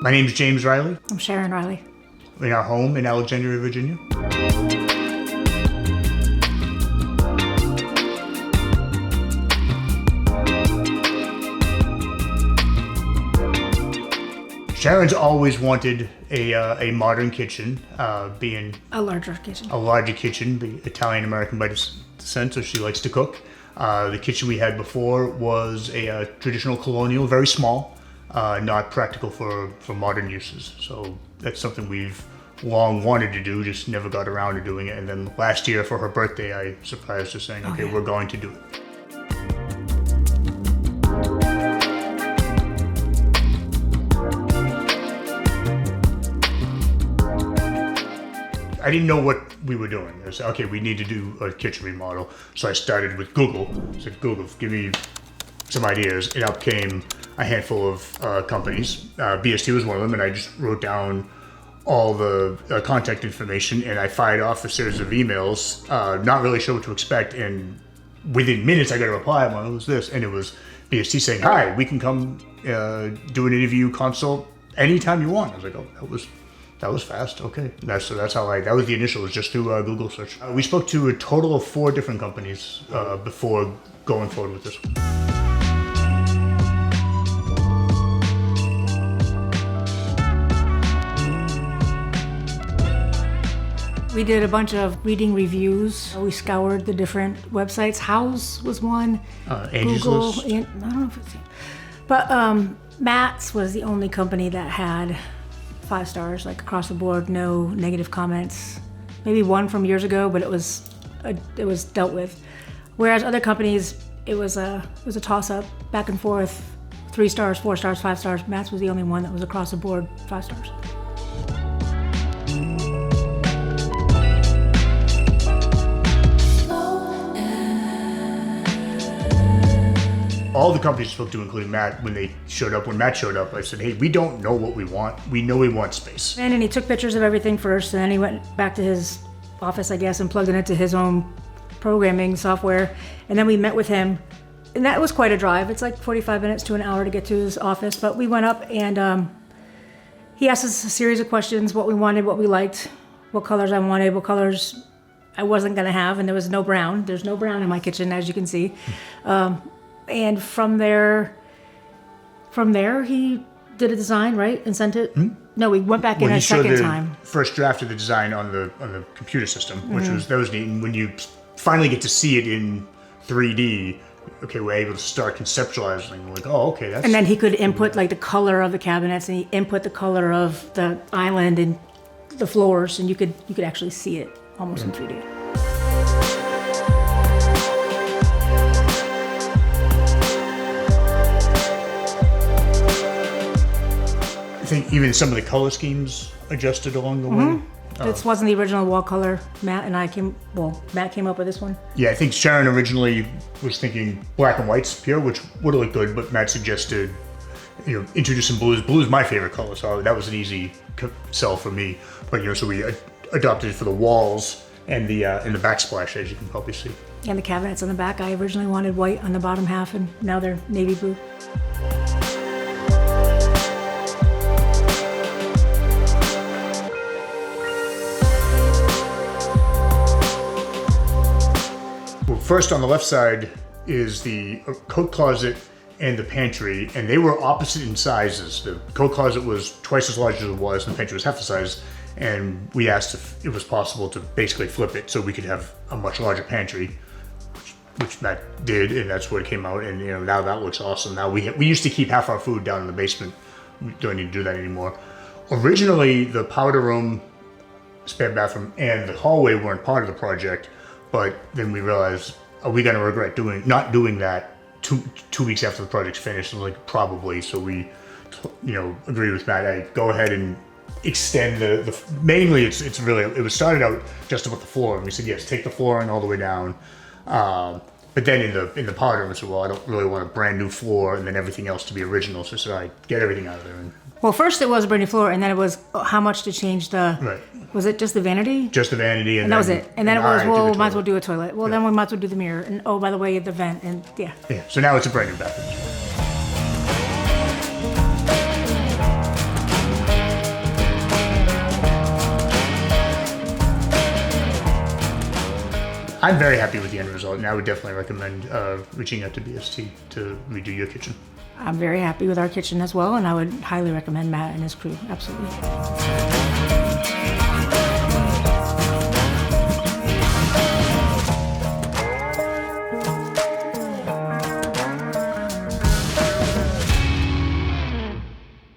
My name is James Riley. I'm Sharon Riley. In our home in Alexandria, Virginia. Sharon's always wanted a modern kitchen, being A larger kitchen. a larger kitchen, being Italian-American by descent, so she likes to cook. The kitchen we had before was a traditional colonial, very small, not practical for modern uses. So that's something we've long wanted to do, just never got around to doing it. And then last year for her birthday, I surprised her saying, okay, we're going to do it. I didn't know what we were doing. I said, okay, we need to do a kitchen remodel. So I started with Google. I said, Google, give me some ideas. And up came a handful of companies. BST was one of them, and I just wrote down all the contact information, and I fired off a series of emails, not really sure what to expect. And within minutes, I got a reply. I'm like, who's this? And it was BST saying, hi, we can come do an interview consult anytime you want. I was like, oh, that was fast. Okay, that's how that was the initial. It was just through Google search. We spoke to a total of 4 different companies before going forward with this one. We did a bunch of reading reviews. We scoured the different websites. House was one. Angie's Google. List. I don't know if it's... But Matt's was the only company that had 5 stars, like across the board, no negative comments. Maybe one from years ago, but it was dealt with. Whereas other companies, it was a toss-up, back and forth, 3 stars, 4 stars, 5 stars. Matt's was the only one that was across the board 5 stars. All the companies I spoke to, including Matt, when Matt showed up, I said, hey, we don't know what we want. We know we want space. And he took pictures of everything first, and then he went back to his office, I guess, and plugged it into his own programming software. And then we met with him, and that was quite a drive. It's like 45 minutes to an hour to get to his office. But we went up, and he asked us a series of questions, what we wanted, what we liked, what colors I wanted, what colors I wasn't going to have, and there was no brown. There's no brown in my kitchen, as you can see. And from there, he did a design, right, and sent it. No, we went back in a second time. First draft of the design on the computer system, which was neat. And when you finally get to see it in 3D, okay, we're able to start conceptualizing. Like, oh, okay, that's. And then he could input like the color of the cabinets, and he input the color of the island and the floors, and you could actually see it almost in 3D. I think even some of the color schemes adjusted along the way. This wasn't the original wall color. Matt came up with this one. Yeah, I think Sharon originally was thinking black and whites pure, which would have looked good, but Matt suggested, introduce some blues. Blue is my favorite color, so that was an easy sell for me. But so we adopted it for the walls and the backsplash, as you can probably see. And the cabinets on the back, I originally wanted white on the bottom half, and now they're navy blue. First on the left side is the coat closet and the pantry, and they were opposite in sizes. The coat closet was twice as large as it was, and the pantry was half the size. And we asked if it was possible to basically flip it so we could have a much larger pantry, which Matt did, and that's what it came out. And now that looks awesome. Now we used to keep half our food down in the basement. We don't need to do that anymore. Originally, the powder room, spare bathroom, and the hallway weren't part of the project. But then we realized, are we going to regret not doing that two weeks after the project's finished? And like, probably. So we, agreed with Matt. I go ahead and extend the mainly it's really, it was started out just about the floor, and we said, yes, take the flooring all the way down. But then in the powder room, I said, well, I don't really want a brand new floor and then everything else to be original. So I said, all right, get everything out of there. Well, first it was a brand new floor, and then it was how much to change the Was it just the vanity? Just the vanity, And that was it. And then it was, I did well, the we might as well toilet. do a toilet. Well, then we might as well do the mirror. And oh, by the way, the vent. And yeah. Yeah, so now it's a brand new bathroom. I'm very happy with the end result, and I would definitely recommend reaching out to BST to redo your kitchen. I'm very happy with our kitchen as well, and I would highly recommend Matt and his crew. Absolutely.